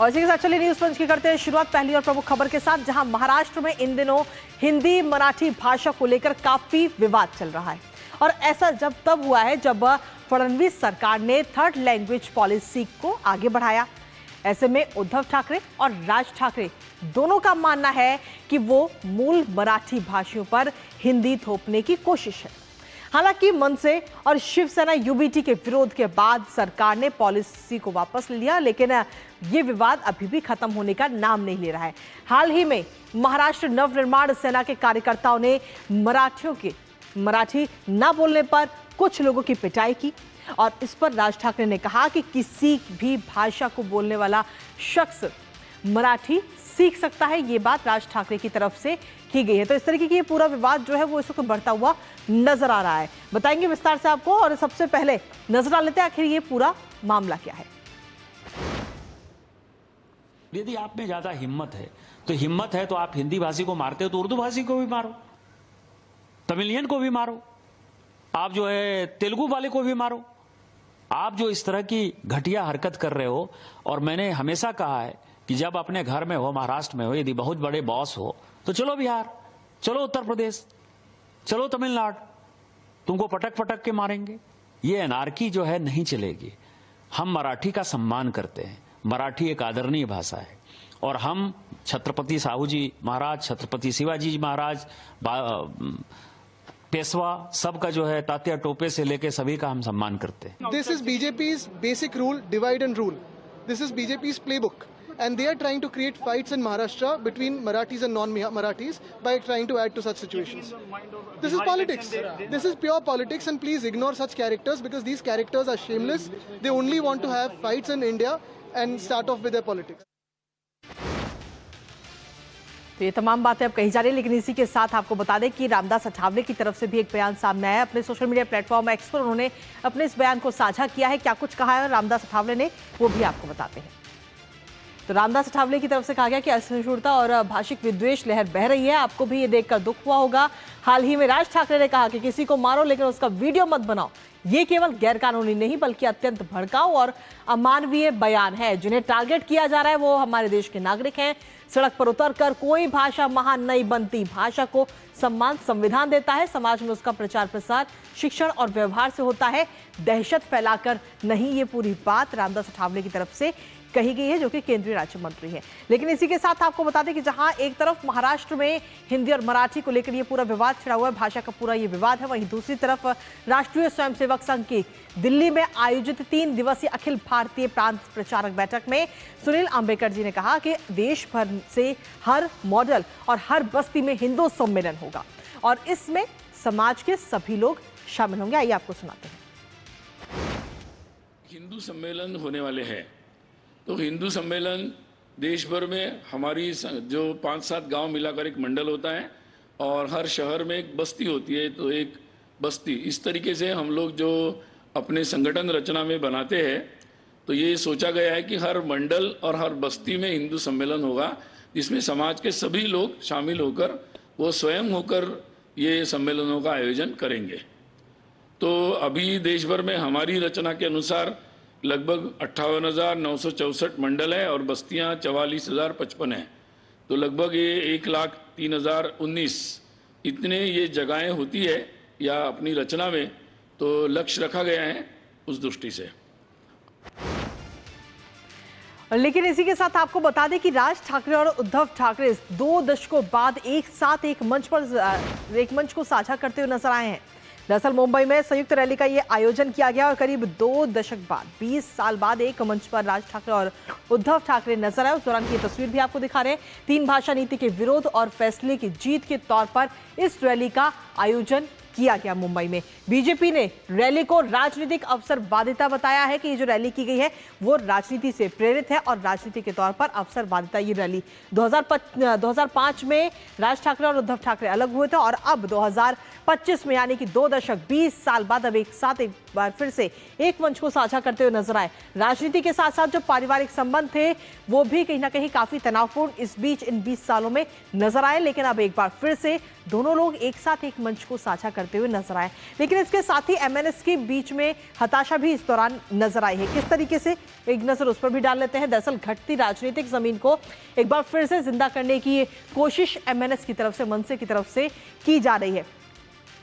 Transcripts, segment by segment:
और इसी के साथ चलिए न्यूज पंच की करते हैं शुरुआत पहली और प्रमुख खबर के साथ, जहां महाराष्ट्र में इन दिनों हिंदी मराठी भाषा को लेकर काफी विवाद चल रहा है। और ऐसा तब हुआ है जब फडणवीस सरकार ने थर्ड लैंग्वेज पॉलिसी को आगे बढ़ाया। ऐसे में उद्धव ठाकरे और राज ठाकरे दोनों का मानना है कि वो मूल मराठी भाषियों पर हिंदी थोपने की कोशिश है। हालांकि मनसे और शिवसेना यूबीटी के विरोध के बाद सरकार ने पॉलिसी को वापस ले लिया, लेकिन ये विवाद अभी भी खत्म होने का नाम नहीं ले रहा है। हाल ही में महाराष्ट्र नवनिर्माण सेना के कार्यकर्ताओं ने मराठी न बोलने पर कुछ लोगों की पिटाई की और इस पर राज ठाकरे ने कहा कि किसी भी भाषा को बोलने वाला शख्स मराठी सीख सकता है। ये बात राज ठाकरे की तरफ से की गई है। तो इस तरीके की ये पूरा विवाद जो है वो इस वक्त बढ़ता हुआ नजर आ रहा है। बताएंगे विस्तार से आपको, और सबसे पहले नजर डाल लेते हैं आखिर ये पूरा मामला क्या है। यदि आप में ज्यादा हिम्मत है तो आप हिंदी भाषी को मारते हो तो उर्दू भाषी को भी मारो, तमिलियन को भी मारो, आप जो है तेलुगु वाले को भी मारो। आप जो इस तरह की घटिया हरकत कर रहे हो, और मैंने हमेशा कहा है कि जब अपने घर में हो, महाराष्ट्र में हो, यदि बहुत बड़े बॉस हो तो चलो बिहार, चलो उत्तर प्रदेश, चलो तमिलनाडु, तुमको पटक पटक के मारेंगे। ये एनार्की जो है नहीं चलेगी। हम मराठी का सम्मान करते हैं, मराठी एक आदरणीय भाषा है, और हम छत्रपति साहू जी महाराज, छत्रपति शिवाजी जी महाराज, पेशवा, सबका जो है तात्या टोपे से लेके सभी का हम सम्मान करते हैं। This is BJP's basic rule, divide and rule. This is BJP's playbook. And they are trying to create fights in Maharashtra between Marathis and non-Marathis by trying to add to such situations. This is politics. This is pure politics, and please ignore such characters because these characters are shameless. They only want to have fights in India and start off with their politics. तो ये तमाम बातें अब कही जा रही है, लेकिन इसी के साथ आपको बता दें कि रामदास अठावले की तरफ से भी एक बयान सामने आया। अपने सोशल मीडिया प्लेटफॉर्म एक्स पर उन्होंने अपने इस बयान को साझा किया है। क्या कुछ कहा है रामदास अठावले ने, वो भी आपको बताते हैं। तो रामदास अठावले की तरफ से कहा गया कि असहिष्णुता और भाषिक विद्वेष लहर बह रही है। आपको भी ये देखकर दुख हुआ होगा। हाल ही में राज ठाकरे ने कहा कि किसी को मारो लेकिन उसका वीडियो मत बनाओ। ये केवल गैरकानूनी नहीं बल्कि अत्यंत भड़काऊ और अमानवीय बयान है। जिन्हें टारगेट किया जा रहा है वो हमारे देश के नागरिक हैं। सड़क पर उतरकर कोई भाषा महान नहीं बनती। भाषा को सम्मान संविधान देता है। समाज में उसका प्रचार प्रसार शिक्षण और व्यवहार से होता है, दहशत फैलाकर नहीं। ये पूरी बात रामदास अठावले की तरफ से कही गई है, जो कि केंद्रीय राज्य मंत्री है। लेकिन इसी के साथ आपको बता दें कि जहां एक तरफ महाराष्ट्र में हिंदी और मराठी को लेकर ये पूरा विवाद छिड़ा हुआ है, भाषा का पूरा ये विवाद है, वहीं दूसरी तरफ राष्ट्रीय स्वयंसेवक संघ की दिल्ली में आयोजित 3 दिवसीय अखिल भारतीय प्रांत प्रचारक बैठक में सुनील अंबेडकर जी ने कहा कि देश भर से हर मॉडल और हर बस्ती में हिंदू सम्मेलन होगा और इसमें समाज के सभी लोग शामिल होंगे। आइए आपको सुनाते हैं। हिंदू सम्मेलन होने वाले हैं, तो हिंदू सम्मेलन देश भर में हमारी जो 5-7 गांव मिलाकर एक मंडल होता है और हर शहर में एक बस्ती होती है, तो एक बस्ती इस तरीके से हम लोग जो अपने संगठन रचना में बनाते हैं, तो ये सोचा गया है कि हर मंडल और हर बस्ती में हिंदू सम्मेलन होगा, जिसमें समाज के सभी लोग शामिल होकर वो स्वयं होकर ये सम्मेलनों का आयोजन करेंगे। तो अभी देश भर में हमारी रचना के अनुसार लगभग 58,964 मंडल है और बस्तियां 44,055 हैं, तो लगभग ये 1,03,019 इतने ये जगहें होती है या अपनी रचना में, तो लक्ष्य रखा गया है उस दृष्टि से। लेकिन इसी के साथ आपको बता दें कि राज ठाकरे और उद्धव ठाकरे 2 दशकों बाद एक साथ एक मंच को साझा करते हुए नजर आए हैं। दरअसल मुंबई में संयुक्त रैली का ये आयोजन किया गया और करीब 2 दशक बाद 20 साल बाद एक मंच पर राज ठाकरे और उद्धव ठाकरे नजर आए। उस दौरान की तस्वीर भी आपको दिखा रहे हैं। 3 भाषा नीति के विरोध और फैसले की जीत के तौर पर इस रैली का आयोजन किया गया मुंबई में। बीजेपी ने रैली को राजनीतिक अवसरवादिता बताया है कि ये जो रैली की गई है वो राजनीति से प्रेरित है और राजनीति के तौर पर अवसरवादिता ये रैली 2005 में राज ठाकरे और उद्धव ठाकरे अलग हुए थे और अब 2025 में यानी कि 2 दशक 20 साल बाद अब एक साथ एक बार फिर से एक मंच को साझा करते हुए नजर आए। राजनीति के साथ साथ जो पारिवारिक संबंध थे वो भी कहीं ना कहीं काफी तनावपूर्ण इस बीच इन 20 सालों में नजर आए, लेकिन अब एक बार फिर से दोनों लोग एक साथ एक मंच को साझा करते हुए नजर आए। लेकिन इसके साथ ही एमएनएस के बीच में हताशा भी इस दौरान नजर आई है। किस तरीके से, एक नजर उस पर भी डाल लेते हैं। दरअसल घटती राजनीतिक जमीन को एक बार फिर से जिंदा करने की कोशिश एमएनएस की तरफ से, मनसे की तरफ से की जा रही है।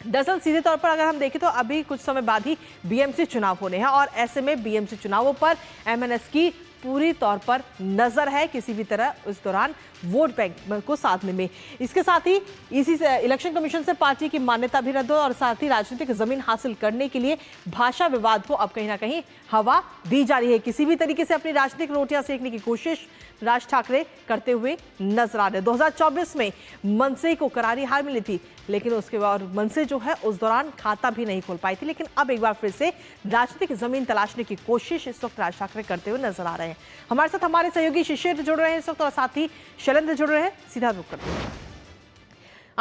दरअसल सीधे तौर पर अगर हम देखें तो अभी कुछ समय बाद ही बीएमसी चुनाव होने हैं और ऐसे में बीएमसी चुनावों पर एमएनएस की पूरी तौर पर नजर है, किसी भी तरह उस दौरान वोट बैंक को साधने में। इसके साथ ही इसी से इलेक्शन कमीशन से पार्टी की मान्यता भी रद्द हो और साथ ही राजनीतिक जमीन हासिल करने के लिए भाषा विवाद को अब कहीं ना कहीं हवा दी जा रही है। किसी भी तरीके से अपनी राजनीतिक रोटियां सेकने की कोशिश राज ठाकरे करते हुए नजर आ रहे। 2024 में मनसे को करारी हार मिली थी, लेकिन उसके बाद मनसे जो है उस दौरान खाता भी नहीं खोल पाई थी। लेकिन अब एक बार फिर से राजनीतिक जमीन तलाशने की कोशिश इस वक्त राज ठाकरे करते हुए नजर आ रहे हैं। हमारे साथ हमारे सहयोगी शिशिर जुड़ रहे हैं इस वक्त और साथ ही शैलेंद्र जुड़ रहे हैं। सीधा रुक करते हैं।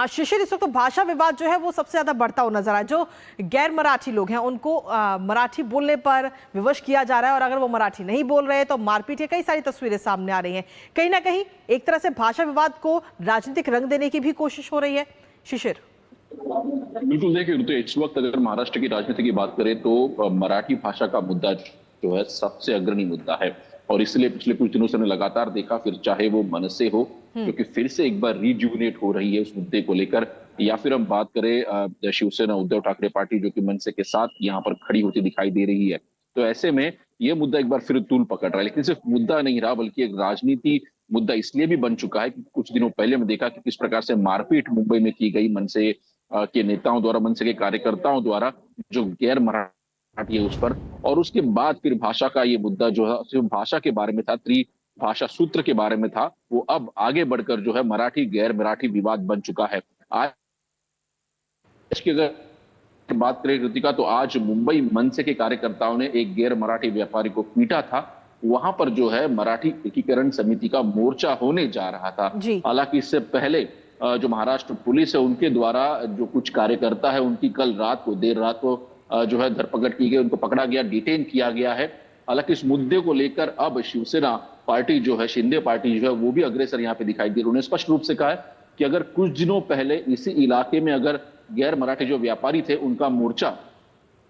शिशिर, इस वक्त तो भाषा विवाद जो है वो सबसे ज्यादा बढ़ता हुआ नजर आया। जो गैर मराठी लोग हैं उनको मराठी बोलने पर विवश किया जा रहा है और अगर वो मराठी नहीं बोल रहे तो मारपीट की कई सारी तस्वीरें सामने आ रही हैं। कहीं ना कहीं एक तरह से भाषा विवाद को राजनीतिक रंग देने की भी कोशिश हो रही है। शिशिर, बिल्कुल, देखिए तो इस वक्त अगर महाराष्ट्र की राजनीति की बात करें तो मराठी भाषा का मुद्दा जो है सबसे अग्रणी मुद्दा है और इसलिए पिछले कुछ दिनों से हमने लगातार देखा, फिर चाहे वो मनसे हो क्योंकि फिर से एक बार रिजुविनेट हो रही है उस मुद्दे को लेकर, या फिर हम बात करें शिवसेना उद्धव ठाकरे पार्टी जो कि मनसे के साथ यहाँ पर खड़ी होती दिखाई दे रही है। तो ऐसे में ये मुद्दा एक बार फिर तूल पकड़ रहा है, लेकिन सिर्फ मुद्दा नहीं रहा बल्कि एक राजनीति मुद्दा इसलिए भी बन चुका है कि कुछ दिनों पहले हमने देखा कि किस प्रकार से मारपीट मुंबई में की गई मनसे के नेताओं द्वारा, मनसे के कार्यकर्ताओं द्वारा जो गैर मराठी है उस पर, और उसके बाद फिर भाषा का ये मुद्दा जो है सिर्फ भाषा के बारे में था, त्रिभाषा सूत्र के बारे में था, वो अब आगे बढ़कर जो है मराठी गैर मराठी विवाद बन चुका है। आज की अगर बात करें कृतिका, तो आज मुंबई मनसे के कार्यकर्ताओं ने एक गैर मराठी व्यापारी को पीटा था। वहां पर जो है मराठी एकीकरण समिति का मोर्चा होने जा रहा था। हालांकि इससे पहले जो महाराष्ट्र पुलिस है उनके द्वारा जो कुछ कार्यकर्ता है उनकी कल रात को, देर रात को जो है धरपकड़ की गई, उनको पकड़ा गया, डिटेन किया गया है। हालांकि इस मुद्दे को लेकर अब शिवसेना पार्टी जो है, शिंदे पार्टी जो है वो भी अग्रेसर यहाँ पे दिखाई दे रही है। उन्होंने स्पष्ट रूप से कहा है कि अगर कुछ दिनों पहले इसी इलाके में अगर गैर मराठी जो व्यापारी थे उनका मोर्चा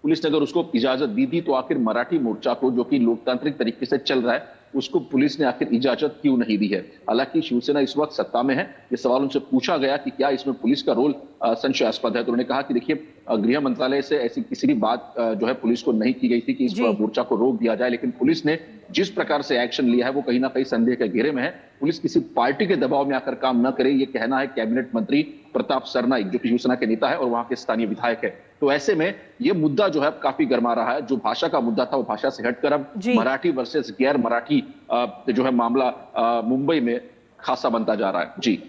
पुलिस ने अगर उसको इजाजत दी थी, तो आखिर मराठी मोर्चा को जो कि लोकतांत्रिक तरीके से चल रहा है उसको पुलिस ने आखिर इजाजत क्यों नहीं दी है। हालांकि शिवसेना इस वक्त सत्ता में है। ये सवाल उनसे पूछा गया कि क्या इसमें पुलिस का रोल संशयास्पद है, तो उन्होंने कहा कि देखिए गृह मंत्रालय से ऐसी किसी भी बात जो है पुलिस को नहीं की गई थी कि इस मोर्चा को रोक दिया जाए, लेकिन पुलिस ने जिस प्रकार से एक्शन लिया है वो कहीं ना कहीं संदेह के घेरे में है। पुलिस किसी पार्टी के दबाव में आकर काम न करे, ये कहना है कैबिनेट मंत्री प्रताप सरनाइक जो कि शिवसेना के नेता है और वहां के स्थानीय विधायक है। तो ऐसे में ये मुद्दा जो है काफी गर्मा रहा है। जो भाषा का मुद्दा था वो भाषा से हटकर अब मराठी वर्सेस गैर मराठी जो है मामला मुंबई में खासा बनता जा रहा है। जी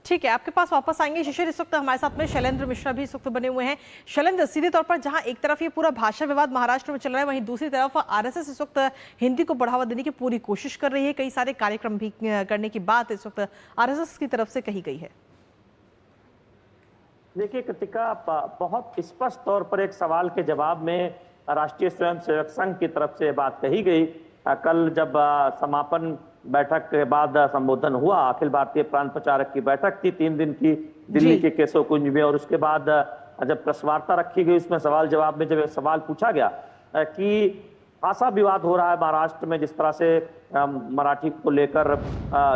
ठीक है, आपके पास वापस आएंगे शिशिर। इस वक्त हमारे साथ में शैलेंद्र मिश्रा भी इस वक्त बने हुए हैं। शैलेंद्र, सीधे तौर पर जहां एक तरफ ये पूरा भाषा विवाद महाराष्ट्र में चल रहा है, वहीं दूसरी तरफ आरएसएस इस वक्त हिंदी को बढ़ावा देने की पूरी कोशिश कर रही है। कई सारे कार्यक्रम भी करने की बात इस वक्त आरएसएस की तरफ से कही गई है। देखिए कृतिका, बहुत स्पष्ट तौर पर एक सवाल के जवाब में राष्ट्रीय स्वयंसेवक संघ की तरफ से बात कही गई। कल जब समापन बैठक के बाद संबोधन हुआ, अखिल भारतीय प्रांत प्रचारक की बैठक थी 3 दिन की दिल्ली के केशव कुंज में, और उसके बाद जब प्रेस वार्ता रखी गई उसमें सवाल जवाब में जब एक सवाल पूछा गया कि भाषा विवाद हो रहा है महाराष्ट्र में, जिस तरह से मराठी को लेकर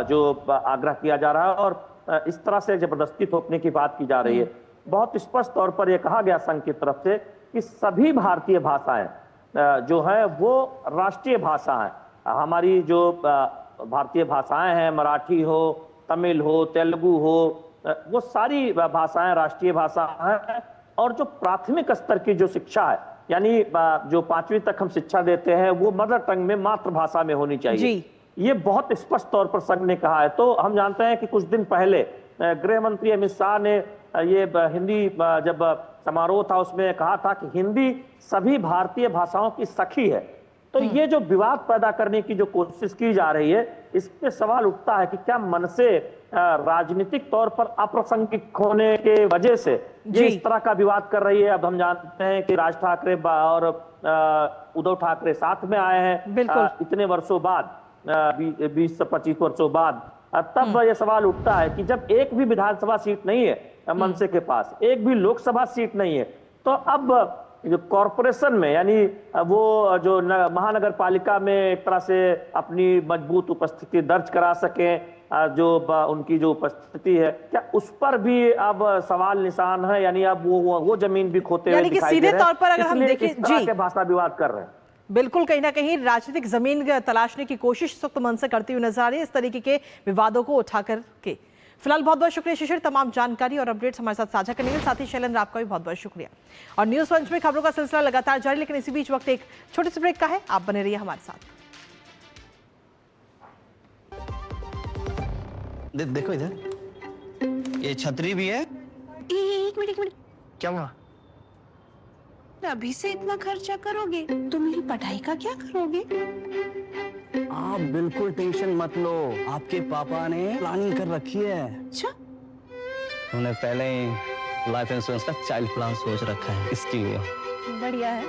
जो आग्रह किया जा रहा है और इस तरह से जबरदस्ती थोपने की बात की जा रही है, बहुत स्पष्ट तौर पर यह कहा गया संघ की तरफ से कि सभी भारतीय भाषाएं जो है वो राष्ट्रीय भाषा है। हमारी जो भारतीय भाषाएं हैं, मराठी हो, तमिल हो, तेलुगु हो, वो सारी भाषाएं राष्ट्रीय भाषा हैं। और जो प्राथमिक स्तर की जो शिक्षा है, यानी जो 5वीं तक हम शिक्षा देते हैं, वो मदर टंग में, मातृभाषा में होनी चाहिए। ये बहुत स्पष्ट तौर पर संघ ने कहा है। तो हम जानते हैं कि कुछ दिन पहले गृह मंत्री अमित शाह ने ये हिंदी जब समारोह था उसमें कहा था कि हिंदी सभी भारतीय भाषाओं की सखी है। तो ये जो विवाद पैदा करने की जो कोशिश की जा रही है, इस पे सवाल उठता है कि क्या मनसे राजनीतिक तौर पर अप्रासंगिक होने के वजह से ये इस तरह का विवाद कर रही है। अब हम जानते हैं कि राज ठाकरे और उद्धव ठाकरे साथ में आए हैं इतने वर्षों बाद, 20 से 25 वर्षों बाद। तब यह सवाल उठता है कि जब एक भी विधानसभा सीट नहीं है मनसे के पास, एक भी लोकसभा सीट नहीं है, तो अब जो कॉरपोरेशन में यानी वो जो महानगर पालिका में एक तरह से अपनी मजबूत उपस्थिति दर्ज करा सकें, जो उनकी जो उपस्थिति है, क्या उस पर भी अब सवाल निशान है? यानी अब वो जमीन भी खोते हुए दिखाई दे रहे हैं। सीधे तौर पर अगर हम देखें, इस तरह के भाषा विवाद कर रहे हैं। बिल्कुल, कहीं ना कहीं राजनीतिक जमीन तलाशने की कोशिश सख्त मन से करती हुई नजर आ रही है इस तरीके के विवादों को उठा करके। फिलहाल बहुत बहुत शुक्रिया शिशिर, तमाम जानकारी और अपडेट्स हमारे साथ साझा करने के लिए। साथ ही शैलेंद्र, आपका भी बहुत बहुत शुक्रिया। और न्यूज पंच में खबरों का सिलसिला लगातार जारी, लेकिन इसी बीच वक्त एक छोटे से ब्रेक का है। आप बने रहिए हमारे साथ। देखो इधर, ये छतरी भी है। एक मिनट, क्या हुआ? अभी से इतना खर्चा करोगे तो मेरी पढ़ाई का क्या करोगे? आप बिल्कुल टेंशन मत लो, आपके पापा ने प्लानिंग कर रखी है। अच्छा, उन्होंने पहले ही लाइफ इंश्योरेंस का चाइल्ड प्लान सोच रखा है इसके लिए। बढ़िया है।